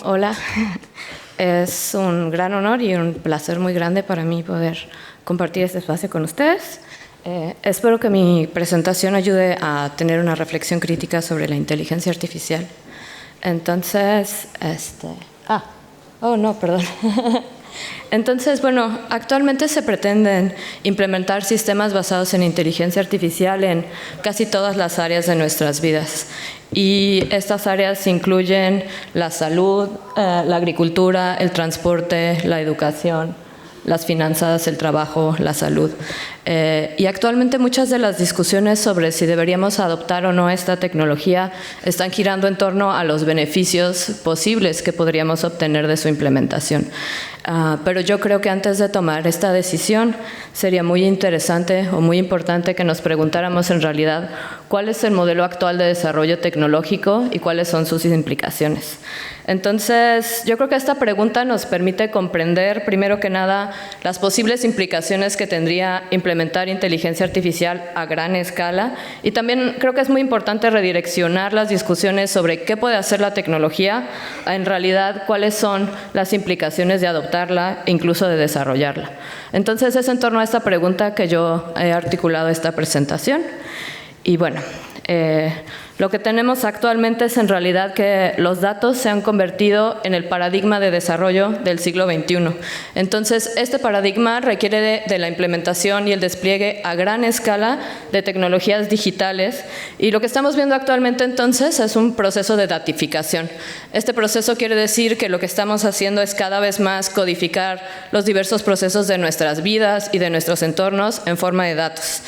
Hola, es un gran honor y un placer muy grande para mí poder compartir este espacio con ustedes. Espero que mi presentación ayude a tener una reflexión crítica sobre la inteligencia artificial. Entonces, perdón. Entonces, bueno, actualmente se pretenden implementar sistemas basados en inteligencia artificial en casi todas las áreas de nuestras vidas. Y estas áreas incluyen la salud, la agricultura, el transporte, la educación, las finanzas, el trabajo, la salud. Y actualmente muchas de las discusiones sobre si deberíamos adoptar o no esta tecnología están girando en torno a los beneficios posibles que podríamos obtener de su implementación. Pero yo creo que antes de tomar esta decisión sería muy interesante o muy importante que nos preguntáramos en realidad cuál es el modelo actual de desarrollo tecnológico y cuáles son sus implicaciones. Entonces, yo creo que esta pregunta nos permite comprender, primero que nada, las posibles implicaciones que tendría implementar inteligencia artificial a gran escala, y también creo que es muy importante redireccionar las discusiones sobre qué puede hacer la tecnología, en realidad cuáles son las implicaciones de adoptarla e incluso de desarrollarla. Entonces, es en torno a esta pregunta que yo he articulado esta presentación. Y bueno, lo que tenemos actualmente es en realidad que los datos se han convertido en el paradigma de desarrollo del siglo XXI. Entonces, este paradigma requiere de la implementación y el despliegue a gran escala de tecnologías digitales, y lo que estamos viendo actualmente entonces es un proceso de datificación. Este proceso quiere decir que lo que estamos haciendo es cada vez más codificar los diversos procesos de nuestras vidas y de nuestros entornos en forma de datos.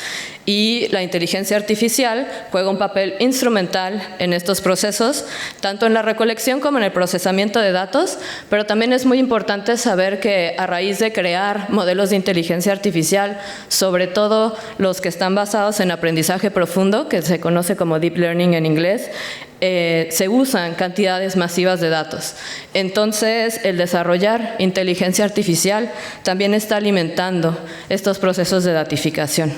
Y la inteligencia artificial juega un papel instrumental en estos procesos, tanto en la recolección como en el procesamiento de datos, pero también es muy importante saber que a raíz de crear modelos de inteligencia artificial, sobre todo los que están basados en aprendizaje profundo, que se conoce como deep learning en inglés, se usan cantidades masivas de datos. Entonces, el desarrollar inteligencia artificial también está alimentando estos procesos de datificación.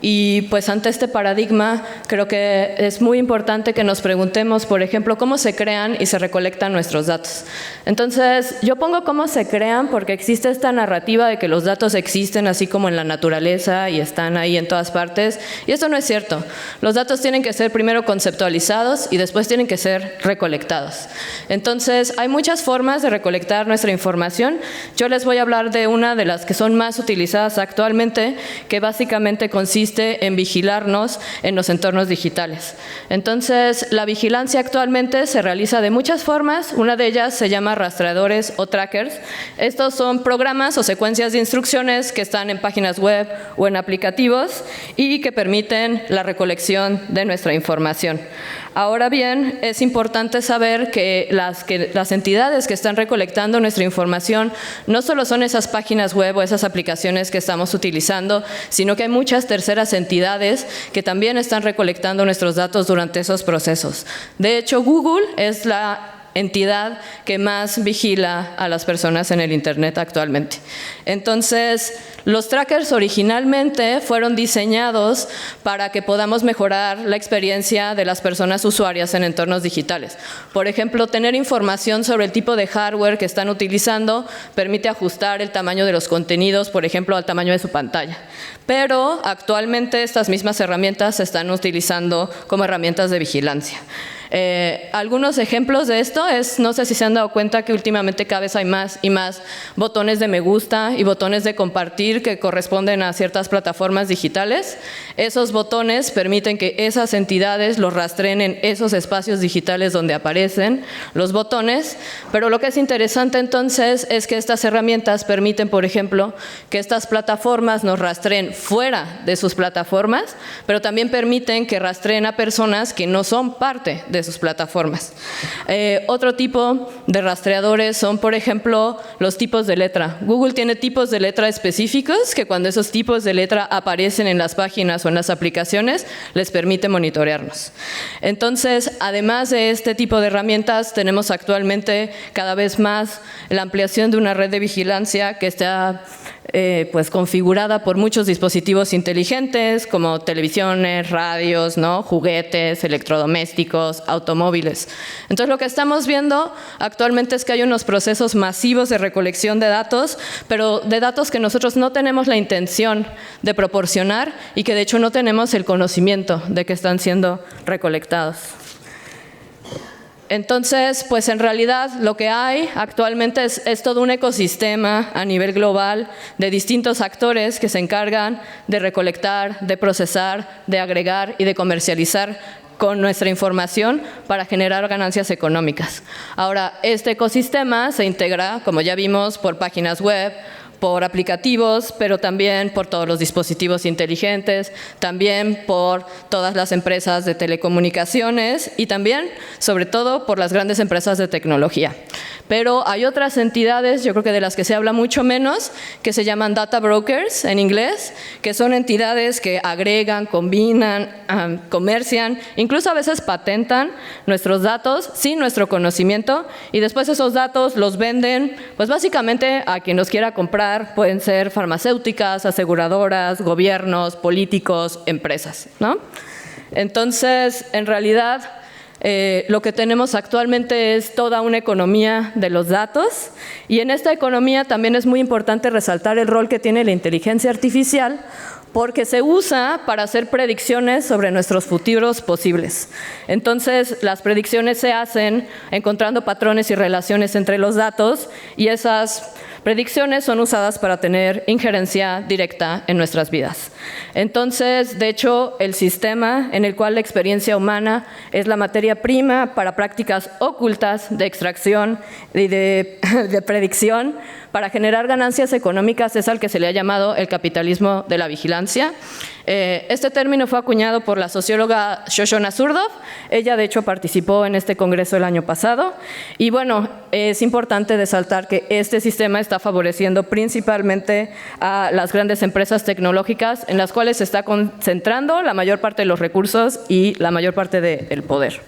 Y pues ante este paradigma creo que es muy importante que nos preguntemos, por ejemplo, cómo se crean y se recolectan nuestros datos. Entonces, yo pongo cómo se crean porque existe esta narrativa de que los datos existen así como en la naturaleza y están ahí en todas partes, y eso no es cierto. Los datos tienen que ser primero conceptualizados y después tienen que ser recolectados. Entonces, hay muchas formas de recolectar nuestra información. Yo les voy a hablar de una de las que son más utilizadas actualmente, que básicamente consiste en vigilarnos en los entornos digitales. Entonces, la vigilancia actualmente se realiza de muchas formas. Una de ellas se llama rastreadores o trackers. Estos son programas o secuencias de instrucciones que están en páginas web o en aplicativos y que permiten la recolección de nuestra información. Ahora bien, es importante saber que las entidades que están recolectando nuestra información no solo son esas páginas web o esas aplicaciones que estamos utilizando, sino que hay muchas terceras entidades que también están recolectando nuestros datos durante esos procesos. De hecho, Google es la entidad que más vigila a las personas en el Internet actualmente. Entonces, los trackers originalmente fueron diseñados para que podamos mejorar la experiencia de las personas usuarias en entornos digitales. Por ejemplo, tener información sobre el tipo de hardware que están utilizando permite ajustar el tamaño de los contenidos, por ejemplo, al tamaño de su pantalla. Pero actualmente estas mismas herramientas se están utilizando como herramientas de vigilancia. Algunos ejemplos de esto es, no sé si se han dado cuenta que últimamente cada vez hay más y más botones de me gusta y botones de compartir que corresponden a ciertas plataformas digitales. Esos botones permiten que esas entidades los rastreen en esos espacios digitales donde aparecen los botones, pero lo que es interesante entonces es que estas herramientas permiten, por ejemplo, que estas plataformas nos rastreen fuera de sus plataformas, pero también permiten que rastreen a personas que no son parte de sus plataformas. Otro tipo de rastreadores son, por ejemplo, los tipos de letra. Google tiene tipos de letra específicos que cuando esos tipos de letra aparecen en las páginas o en las aplicaciones, les permite monitorearnos. Entonces, además de este tipo de herramientas, tenemos actualmente cada vez más la ampliación de una red de vigilancia que está pues configurada por muchos dispositivos inteligentes como televisiones, radios, ¿no? Juguetes, electrodomésticos, automóviles. Entonces, lo que estamos viendo actualmente es que hay unos procesos masivos de recolección de datos, pero de datos que nosotros no tenemos la intención de proporcionar y que de hecho no tenemos el conocimiento de que están siendo recolectados. Entonces, pues en realidad lo que hay actualmente es todo un ecosistema a nivel global de distintos actores que se encargan de recolectar, de procesar, de agregar y de comercializar con nuestra información para generar ganancias económicas. Ahora, este ecosistema se integra, como ya vimos, por páginas web, por aplicativos, pero también por todos los dispositivos inteligentes, también por todas las empresas de telecomunicaciones y también, sobre todo, por las grandes empresas de tecnología. Pero hay otras entidades, yo creo que de las que se habla mucho menos, que se llaman data brokers en inglés, que son entidades que agregan, combinan, comercian, incluso a veces patentan nuestros datos sin nuestro conocimiento y después esos datos los venden, pues básicamente a quien los quiera comprar. Pueden ser farmacéuticas, aseguradoras, gobiernos, políticos, empresas, ¿no? Entonces, en realidad, lo que tenemos actualmente es toda una economía de los datos y en esta economía también es muy importante resaltar el rol que tiene la inteligencia artificial porque se usa para hacer predicciones sobre nuestros futuros posibles. Entonces, las predicciones se hacen encontrando patrones y relaciones entre los datos y esas predicciones son usadas para tener injerencia directa en nuestras vidas. Entonces, de hecho, el sistema en el cual la experiencia humana es la materia prima para prácticas ocultas de extracción y de predicción para generar ganancias económicas es al que se le ha llamado el capitalismo de la vigilancia. Este término fue acuñado por la socióloga Shoshana Zuboff. Ella, de hecho, participó en este congreso el año pasado. Y bueno, es importante resaltar que este sistema está favoreciendo principalmente a las grandes empresas tecnológicas en las cuales se está concentrando la mayor parte de los recursos y la mayor parte del poder.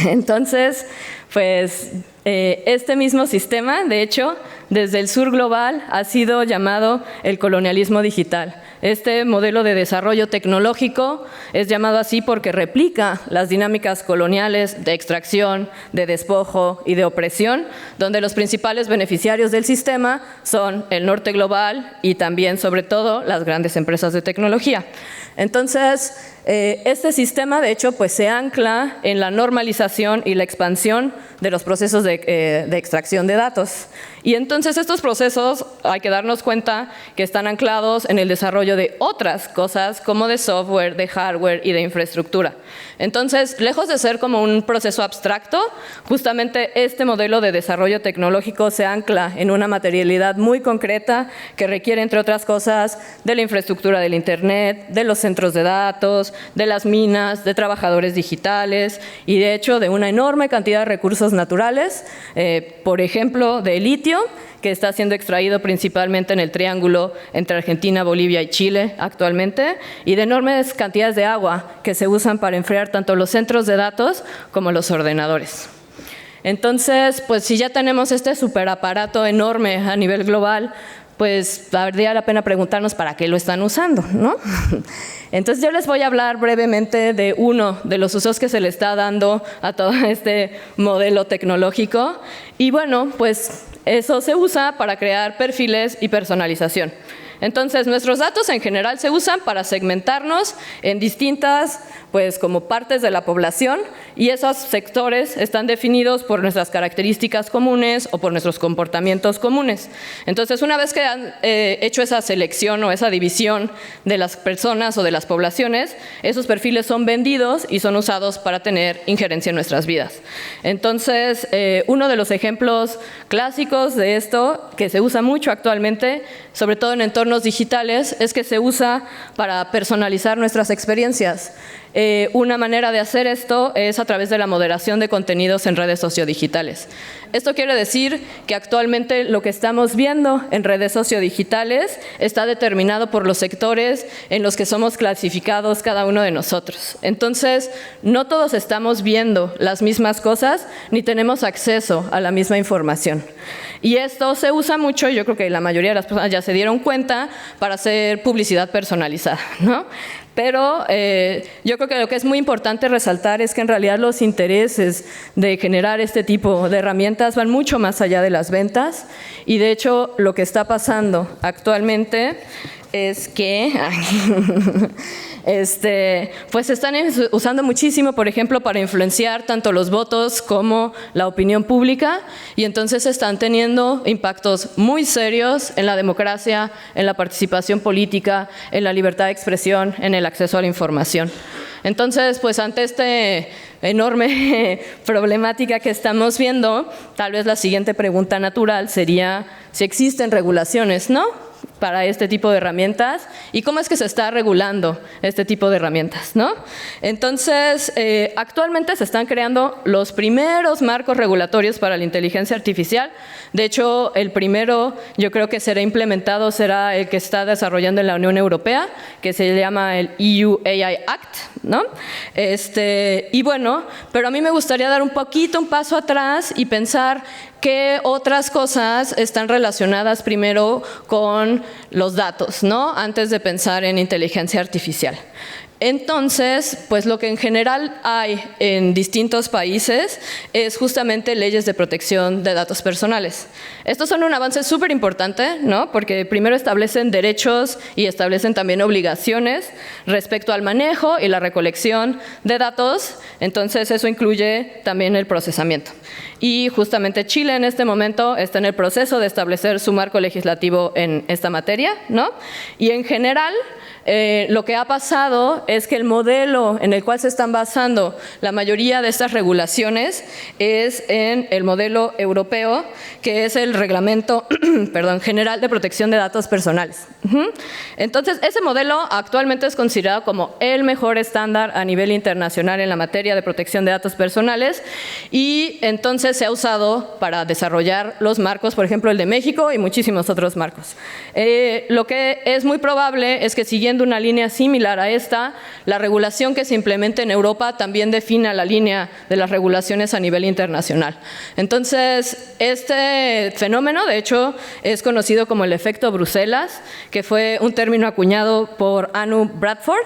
Entonces, pues este mismo sistema, de hecho, desde el sur global ha sido llamado el colonialismo digital. Este modelo de desarrollo tecnológico es llamado así porque replica las dinámicas coloniales de extracción, de despojo y de opresión, donde los principales beneficiarios del sistema son el norte global y también, sobre todo, las grandes empresas de tecnología. Entonces, este sistema, de hecho, pues se ancla en la normalización y la expansión de los procesos de extracción de datos. Y entonces estos procesos hay que darnos cuenta que están anclados en el desarrollo de otras cosas como de software, de hardware y de infraestructura. Entonces, lejos de ser como un proceso abstracto, justamente este modelo de desarrollo tecnológico se ancla en una materialidad muy concreta que requiere, entre otras cosas, de la infraestructura del Internet, de los centros de datos, de las minas, de trabajadores digitales y, de hecho, de una enorme cantidad de recursos naturales, por ejemplo, de litio, que está siendo extraído principalmente en el triángulo entre Argentina, Bolivia y Chile actualmente, y de enormes cantidades de agua que se usan para enfriar tanto los centros de datos como los ordenadores. Entonces, pues si ya tenemos este superaparato enorme a nivel global, pues valdría la pena preguntarnos para qué lo están usando, ¿no? Entonces yo les voy a hablar brevemente de uno de los usos que se le está dando a todo este modelo tecnológico y bueno, pues eso se usa para crear perfiles y personalización. Entonces, nuestros datos en general se usan para segmentarnos en distintas, pues, como partes de la población y esos sectores están definidos por nuestras características comunes o por nuestros comportamientos comunes. Entonces, una vez que han hecho esa selección o esa división de las personas o de las poblaciones, esos perfiles son vendidos y son usados para tener injerencia en nuestras vidas. Entonces, uno de los ejemplos clásicos de esto, que se usa mucho actualmente, sobre todo en entornos digitales, es que se usa para personalizar nuestras experiencias. Una manera de hacer esto es a través de la moderación de contenidos en redes sociodigitales. Esto quiere decir que actualmente lo que estamos viendo en redes sociodigitales está determinado por los sectores en los que somos clasificados cada uno de nosotros. Entonces, no todos estamos viendo las mismas cosas ni tenemos acceso a la misma información. Y esto se usa mucho, yo creo que la mayoría de las personas ya se dieron cuenta, para hacer publicidad personalizada, ¿no? Pero yo creo que lo que es muy importante resaltar es que en realidad los intereses de generar este tipo de herramientas van mucho más allá de las ventas, y de hecho lo que está pasando actualmente es que pues se están usando muchísimo, por ejemplo, para influenciar tanto los votos como la opinión pública, y entonces están teniendo impactos muy serios en la democracia, en la participación política, en la libertad de expresión, en el acceso a la información. Entonces, pues ante esta enorme problemática que estamos viendo, tal vez la siguiente pregunta natural sería si existen regulaciones, ¿no?, para este tipo de herramientas, y cómo es que se está regulando este tipo de herramientas, ¿no? Entonces, actualmente se están creando los primeros marcos regulatorios para la inteligencia artificial. De hecho, el primero yo creo que será implementado, será el que está desarrollando en la Unión Europea, que se llama el EU AI Act, ¿no? Y bueno, pero a mí me gustaría dar un paso atrás y pensar qué otras cosas están relacionadas primero con los datos, ¿no?, antes de pensar en inteligencia artificial. Entonces, pues lo que en general hay en distintos países es justamente leyes de protección de datos personales. Estos son un avance súper importante, ¿no?, porque primero establecen derechos y establecen también obligaciones respecto al manejo y la recolección de datos. Entonces, eso incluye también el procesamiento. Y justamente Chile en este momento está en el proceso de establecer su marco legislativo en esta materia, ¿no? Y en general, lo que ha pasado es que el modelo en el cual se están basando la mayoría de estas regulaciones es en el modelo europeo, que es el Reglamento General de Protección de Datos Personales. Entonces, ese modelo actualmente es considerado como el mejor estándar a nivel internacional en la materia de protección de datos personales, y entonces se ha usado para desarrollar los marcos, por ejemplo, el de México y muchísimos otros marcos. Lo que es muy probable es que, siguiendo una línea similar a esta, la regulación que se implemente en Europa también defina la línea de las regulaciones a nivel internacional. Entonces, este fenómeno, de hecho, es conocido como el efecto Bruselas, que fue un término acuñado por Anu Bradford,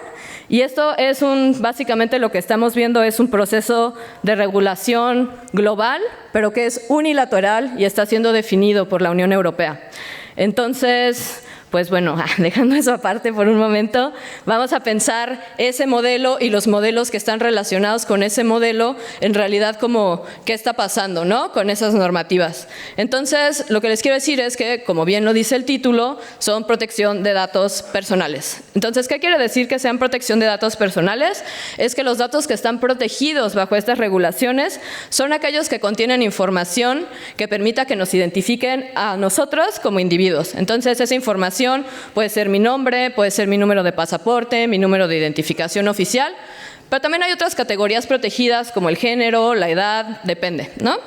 y esto es básicamente lo que estamos viendo es un proceso de regulación global, pero que es unilateral y está siendo definido por la Unión Europea. Entonces, pues bueno, dejando eso aparte por un momento, vamos a pensar ese modelo y los modelos que están relacionados con ese modelo, en realidad como qué está pasando, ¿no?, con esas normativas. Entonces, lo que les quiero decir es que, como bien lo dice el título, son protección de datos personales. Entonces, ¿qué quiere decir que sean protección de datos personales? Es que los datos que están protegidos bajo estas regulaciones son aquellos que contienen información que permita que nos identifiquen a nosotros como individuos. Entonces, esa información puede ser mi nombre, puede ser mi número de pasaporte, mi número de identificación oficial, pero también hay otras categorías protegidas como el género, la edad, depende, ¿no?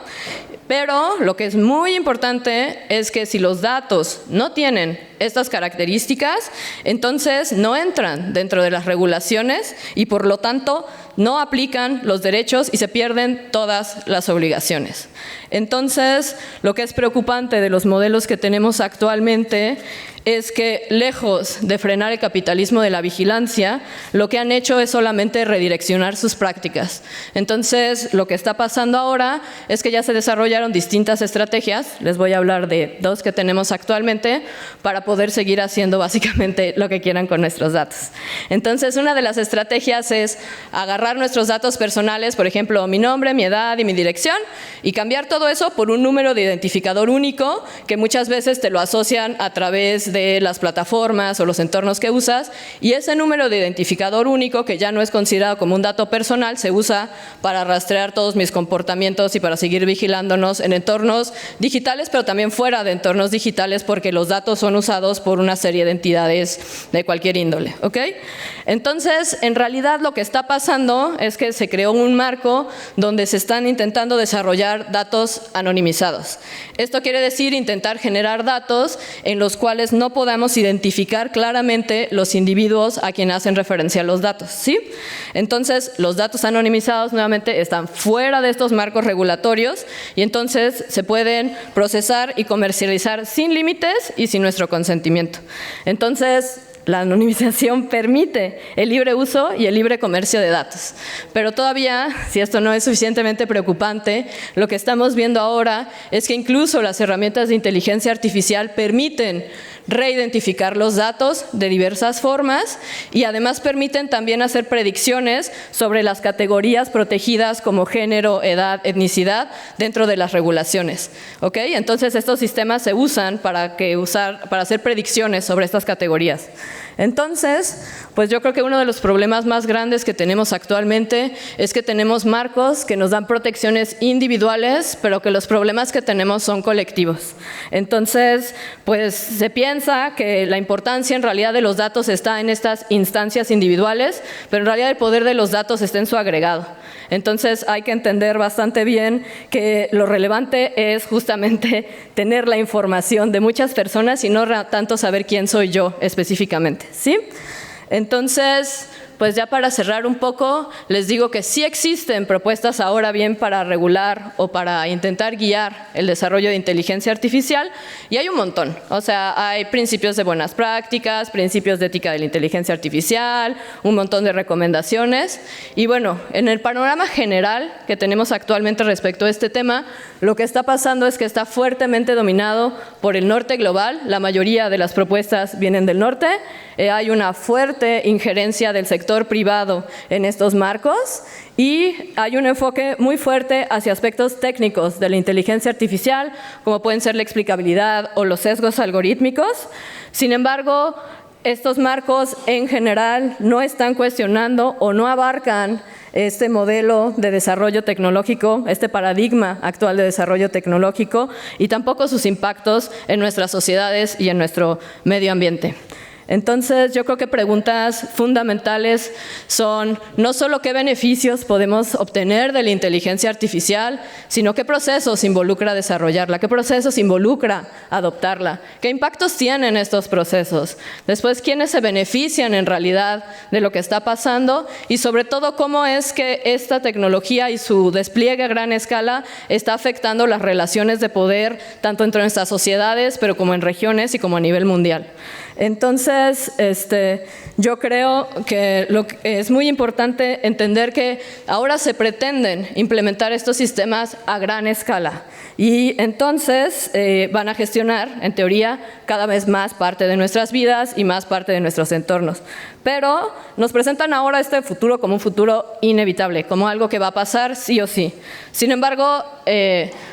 Pero lo que es muy importante es que si los datos no tienen estas características, entonces no entran dentro de las regulaciones y por lo tanto no aplican los derechos y se pierden todas las obligaciones. Entonces, lo que es preocupante de los modelos que tenemos actualmente es que, lejos de frenar el capitalismo de la vigilancia, lo que han hecho es solamente redireccionar sus prácticas. Entonces, lo que está pasando ahora es que ya se desarrollaron distintas estrategias, les voy a hablar de 2 que tenemos actualmente, para poder seguir haciendo básicamente lo que quieran con nuestros datos. Entonces, una de las estrategias es agarrar nuestros datos personales, por ejemplo, mi nombre, mi edad y mi dirección, y cambiar todo eso por un número de identificador único que muchas veces te lo asocian a través de las plataformas o los entornos que usas, y ese número de identificador único, que ya no es considerado como un dato personal, se usa para rastrear todos mis comportamientos y para seguir vigilándonos en entornos digitales, pero también fuera de entornos digitales, porque los datos son usados por una serie de entidades de cualquier índole, ¿ok? Entonces, en realidad lo que está pasando es que se creó un marco donde se están intentando desarrollar datos anonimizados. Esto quiere decir intentar generar datos en los cuales no podamos identificar claramente los individuos a quien hacen referencia a los datos, ¿sí? Entonces, los datos anonimizados nuevamente están fuera de estos marcos regulatorios y entonces se pueden procesar y comercializar sin límites y sin nuestro consentimiento. Entonces, la anonimización permite el libre uso y el libre comercio de datos. Pero todavía, si esto no es suficientemente preocupante, lo que estamos viendo ahora es que incluso las herramientas de inteligencia artificial permiten reidentificar los datos de diversas formas y además permiten también hacer predicciones sobre las categorías protegidas como género, edad, etnicidad dentro de las regulaciones. ¿Ok? Entonces estos sistemas se usan para hacer predicciones sobre estas categorías. Entonces, pues yo creo que uno de los problemas más grandes que tenemos actualmente es que tenemos marcos que nos dan protecciones individuales, pero que los problemas que tenemos son colectivos. Entonces, pues se piensa que la importancia en realidad de los datos está en estas instancias individuales, pero en realidad el poder de los datos está en su agregado. Entonces hay que entender bastante bien que lo relevante es justamente tener la información de muchas personas y no tanto saber quién soy yo específicamente, ¿sí? Entonces, pues ya para cerrar un poco, les digo que sí existen propuestas ahora bien para regular o para intentar guiar el desarrollo de inteligencia artificial y hay un montón. O sea, hay principios de buenas prácticas, principios de ética de la inteligencia artificial, un montón de recomendaciones. Y bueno, en el panorama general que tenemos actualmente respecto a este tema, lo que está pasando es que está fuertemente dominado por el norte global. La mayoría de las propuestas vienen del norte. Hay una fuerte injerencia del sector privado en estos marcos y hay un enfoque muy fuerte hacia aspectos técnicos de la inteligencia artificial, como pueden ser la explicabilidad o los sesgos algorítmicos. Sin embargo, estos marcos en general no están cuestionando o no abarcan este modelo de desarrollo tecnológico, este paradigma actual de desarrollo tecnológico y tampoco sus impactos en nuestras sociedades y en nuestro medio ambiente. Entonces, yo creo que preguntas fundamentales son no solo qué beneficios podemos obtener de la inteligencia artificial, sino qué procesos involucra desarrollarla, qué procesos involucra adoptarla, qué impactos tienen estos procesos, después quiénes se benefician en realidad de lo que está pasando y sobre todo cómo es que esta tecnología y su despliegue a gran escala está afectando las relaciones de poder tanto entre nuestras sociedades, pero como en regiones y como a nivel mundial. Entonces, yo creo que es muy importante entender que ahora se pretenden implementar estos sistemas a gran escala y entonces van a gestionar, en teoría, cada vez más parte de nuestras vidas y más parte de nuestros entornos. Pero nos presentan ahora este futuro como un futuro inevitable, como algo que va a pasar sí o sí. Sin embargo,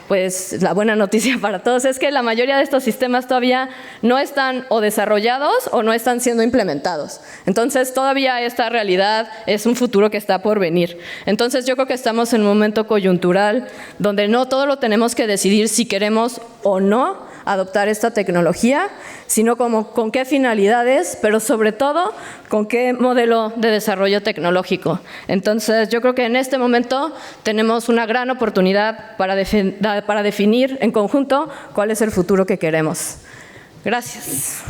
pues la buena noticia para todos es que la mayoría de estos sistemas todavía no están o desarrollados o no están siendo implementados. Entonces, todavía esta realidad es un futuro que está por venir. Entonces, yo creo que estamos en un momento coyuntural donde no todo lo tenemos que decidir si queremos o no adoptar esta tecnología, sino como con qué finalidades, pero sobre todo con qué modelo de desarrollo tecnológico. Entonces, yo creo que en este momento tenemos una gran oportunidad para definir en conjunto cuál es el futuro que queremos. Gracias.